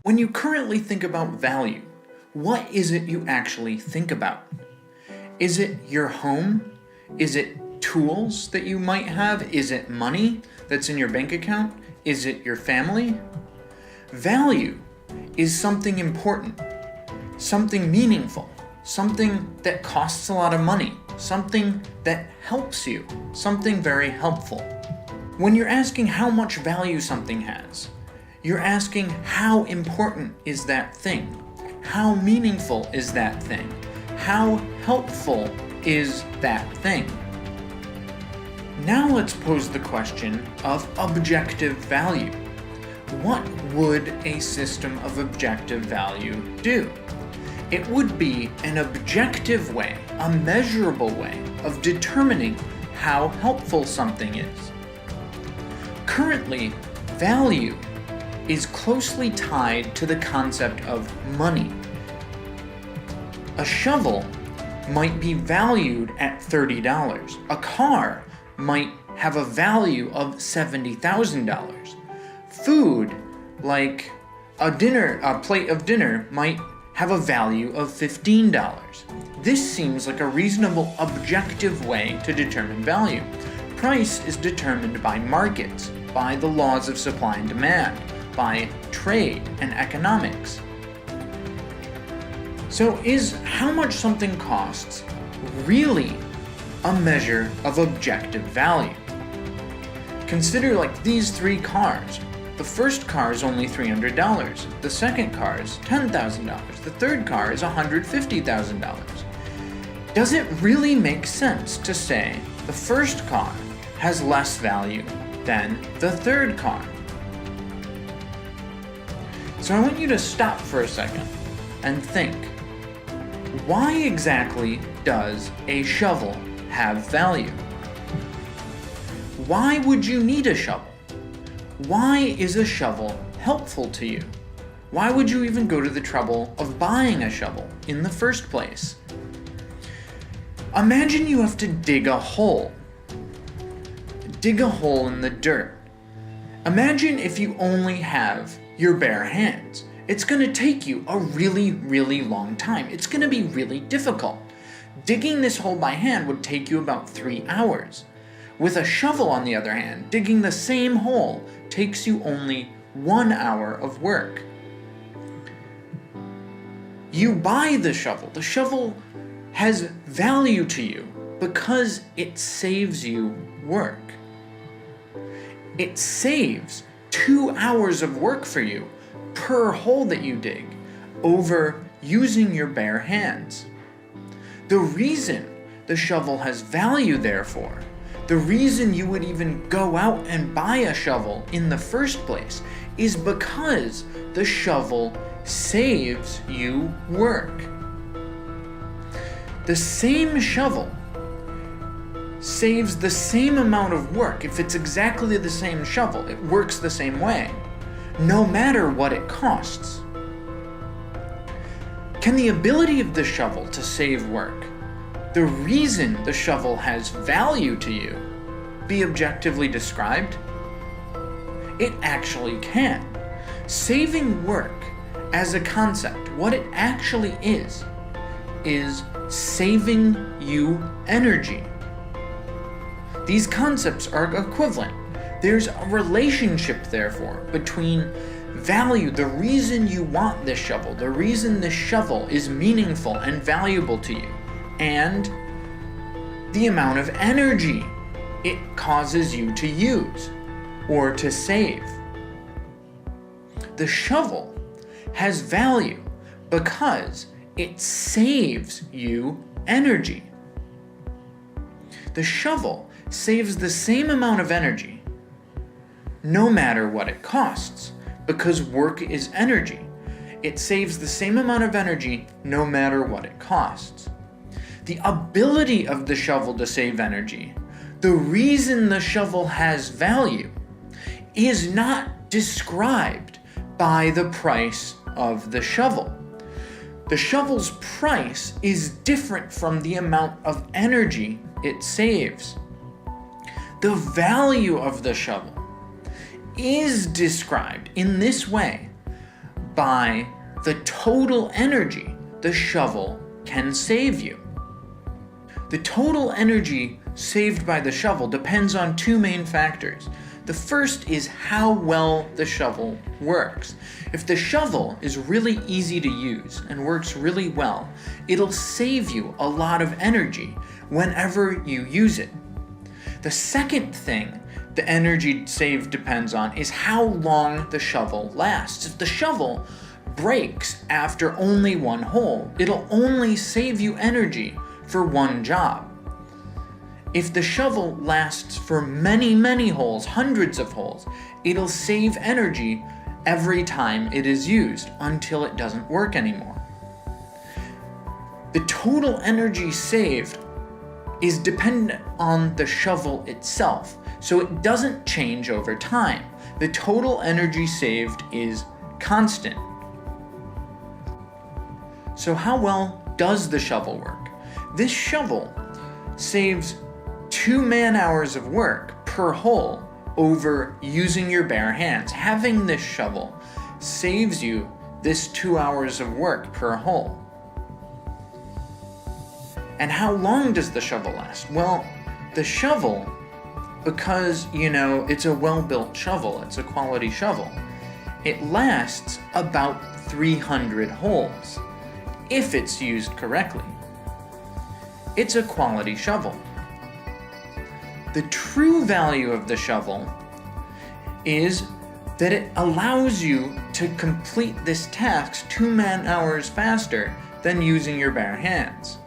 When you currently think about value, what is it you actually think about? Is it your home? Is it tools that you might have? Is it money that's in your bank account? Is it your family? Value is something important, something meaningful, something that costs a lot of money, something that helps you, something very helpful. When you're asking how much value something has, you're asking how important is that thing? How meaningful is that thing? How helpful is that thing? Now let's pose the question of objective value. What would a system of objective value do? It would be an objective way, a measurable way of determining how helpful something is. Currently, value is closely tied to the concept of money. A shovel might be valued at $30. A car might have a value of $70,000. Food, like a plate of dinner, might have a value of $15. This seems like a reasonable objective way to determine value. Price is determined by markets, by the laws of supply and demand, by trade and economics. So is how much something costs really a measure of objective value? Consider like these three cars. The first car is only $300. The second car is $10,000. The third car is $150,000. Does it really make sense to say the first car has less value than the third car? So I want you to stop for a second and think, why exactly does a shovel have value? Why would you need a shovel? Why is a shovel helpful to you? Why would you even go to the trouble of buying a shovel in the first place? Imagine you have to dig a hole. Dig a hole in the dirt. Imagine if you only have your bare hands. It's going to take you a really, really long time. It's going to be really difficult. Digging this hole by hand would take you about 3 hours. With a shovel, on the other hand, digging the same hole takes you only 1 hour of work. You buy the shovel. The shovel has value to you because it saves you work. It saves 2 hours of work for you per hole that you dig over using your bare hands. The reason the shovel has value, therefore, the reason you would even go out and buy a shovel in the first place is because the shovel saves you work. The same shovel saves the same amount of work. If it's exactly the same shovel, it works the same way, no matter what it costs. Can the ability of the shovel to save work, the reason the shovel has value to you, be objectively described? It actually can. Saving work as a concept, what it actually is saving you energy. These concepts are equivalent. There's a relationship, therefore, between value, the reason you want this shovel, the reason this shovel is meaningful and valuable to you, and the amount of energy it causes you to use or to save. The shovel has value because it saves you energy. The shovel saves the same amount of energy no matter what it costs, because work is energy. It saves the same amount of energy no matter what it costs. The ability of the shovel to save energy, the reason the shovel has value, is not described by the price of the shovel. The shovel's price is different from the amount of energy it saves. The value of the shovel is described in this way by the total energy the shovel can save you. The total energy saved by the shovel depends on two main factors. The first is how well the shovel works. If the shovel is really easy to use and works really well, it'll save you a lot of energy whenever you use it. The second thing the energy saved depends on is how long the shovel lasts. If the shovel breaks after only one hole, it'll only save you energy for one job. If the shovel lasts for many, many holes, hundreds of holes, it'll save energy every time it is used until it doesn't work anymore. The total energy saved is dependent on the shovel itself, so it doesn't change over time. The total energy saved is constant. So how well does the shovel work? This shovel saves 2 man-hours of work per hole over using your bare hands. Having this shovel saves you this 2 hours of work per hole. And how long does the shovel last? Well, the shovel, because, it's a well-built shovel, it's a quality shovel, it lasts about 300 holes, if it's used correctly. It's a quality shovel. The true value of the shovel is that it allows you to complete this task 2 man-hours faster than using your bare hands.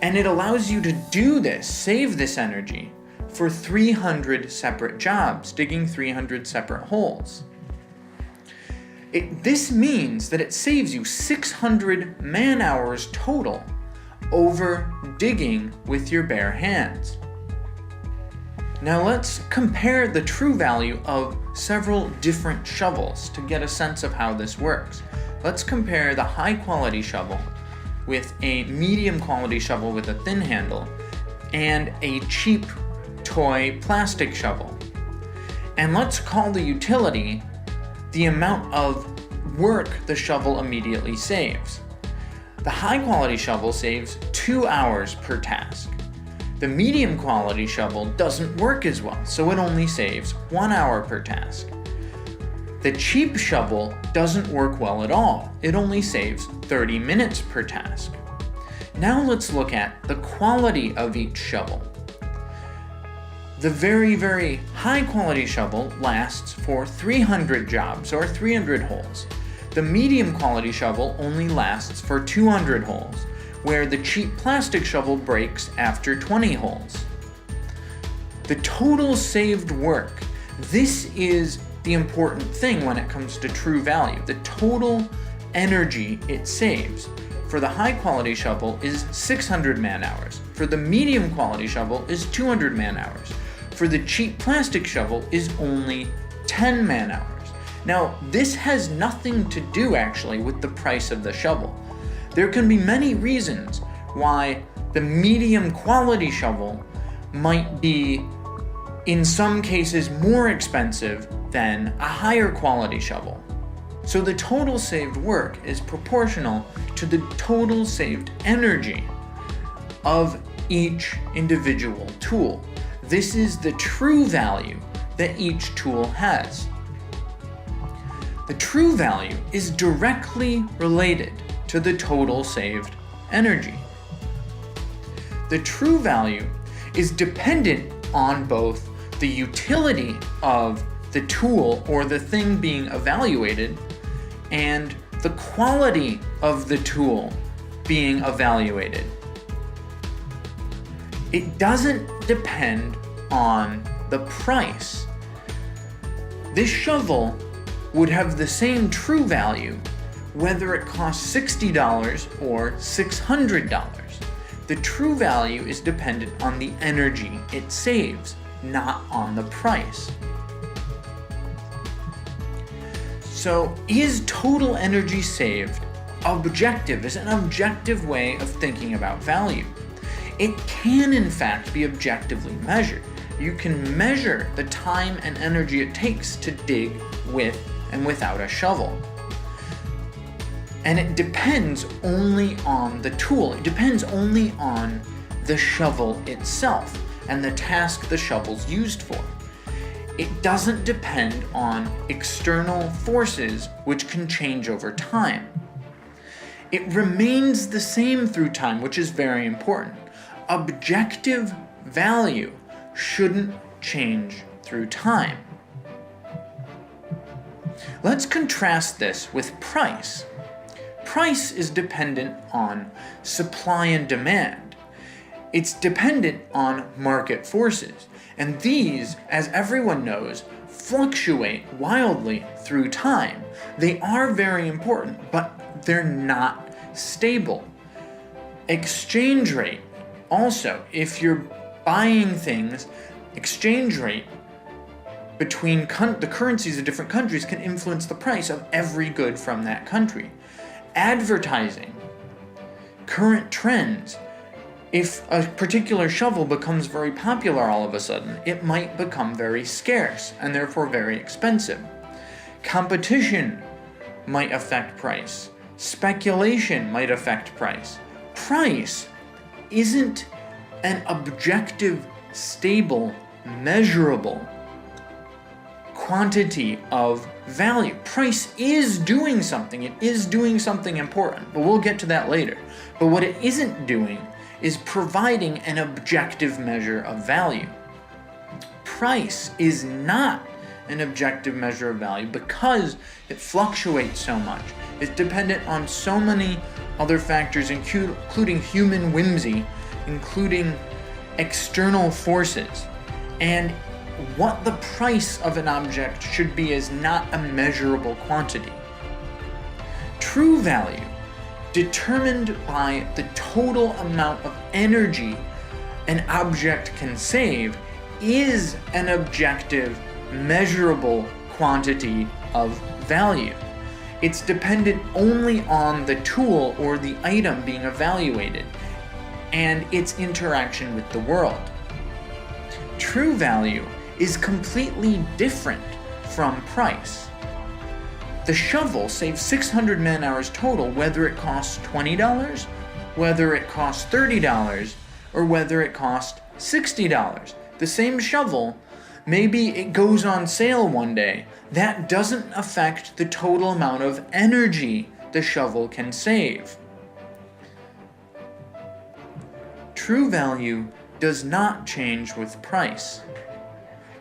And it allows you to do this, save this energy, for 300 separate jobs, digging 300 separate holes. This means that it saves you 600 man-hours total over digging with your bare hands. Now let's compare the true value of several different shovels to get a sense of how this works. Let's compare the high quality shovel with a medium quality shovel with a thin handle and a cheap toy plastic shovel. And let's call the utility the amount of work the shovel immediately saves. The high quality shovel saves 2 hours per task. The medium quality shovel doesn't work as well, so it only saves 1 hour per task. The cheap shovel doesn't work well at all. It only saves 30 minutes per task. Now let's look at the quality of each shovel. The very, very high quality shovel lasts for 300 jobs or 300 holes. The medium quality shovel only lasts for 200 holes, where the cheap plastic shovel breaks after 20 holes. The total saved work. This is the important thing when it comes to true value. The total energy it saves for the high quality shovel is 600 man-hours. For the medium quality shovel is 200 man-hours. For the cheap plastic shovel is only 10 man-hours. Now, this has nothing to do actually with the price of the shovel. There can be many reasons why the medium quality shovel might be, in some cases, more expensive than a higher quality shovel. So the total saved work is proportional to the total saved energy of each individual tool. This is the true value that each tool has. The true value is directly related to the total saved energy. The true value is dependent on both the utility of the tool or the thing being evaluated and the quality of the tool being evaluated. It doesn't depend on the price. This shovel would have the same true value whether it costs $60 or $600. The true value is dependent on the energy it saves, not on the price. So, is total energy saved objective? Is an objective way of thinking about value? It can, in fact, be objectively measured. You can measure the time and energy it takes to dig with and without a shovel. And it depends only on the tool. It depends only on the shovel itself and the task the shovel's used for. It doesn't depend on external forces which can change over time. It remains the same through time, which is very important. Objective value shouldn't change through time. Let's contrast this with price. Price is dependent on supply and demand. It's dependent on market forces. And these, as everyone knows, fluctuate wildly through time. They are very important, but they're not stable. Exchange rate, also, if you're buying things, exchange rate between the currencies of different countries can influence the price of every good from that country. Advertising, current trends. If a particular shovel becomes very popular all of a sudden, it might become very scarce and therefore very expensive. Competition might affect price. Speculation might affect price. Price isn't an objective, stable, measurable quantity of value. Price is doing something. It is doing something important, but we'll get to that later. But what it isn't doing is providing an objective measure of value. Price is not an objective measure of value because it fluctuates so much. It's dependent on so many other factors, including human whimsy, including external forces. And what the price of an object should be is not a measurable quantity. True value, determined by the total amount of energy an object can save, is an objective, measurable quantity of value. It's dependent only on the tool or the item being evaluated and its interaction with the world. True value is completely different from price. The shovel saves 600 man-hours total, whether it costs $20, whether it costs $30, or whether it costs $60. The same shovel, maybe it goes on sale one day. That doesn't affect the total amount of energy the shovel can save. True value does not change with price.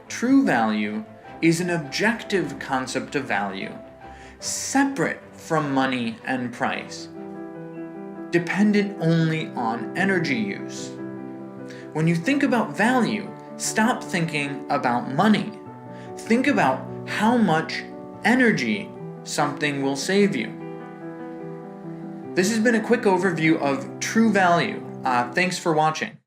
True value is an objective concept of value, separate from money and price, dependent only on energy use. When you think about value, stop thinking about money. Think about how much energy something will save you. This has been a quick overview of true value. Thanks for watching.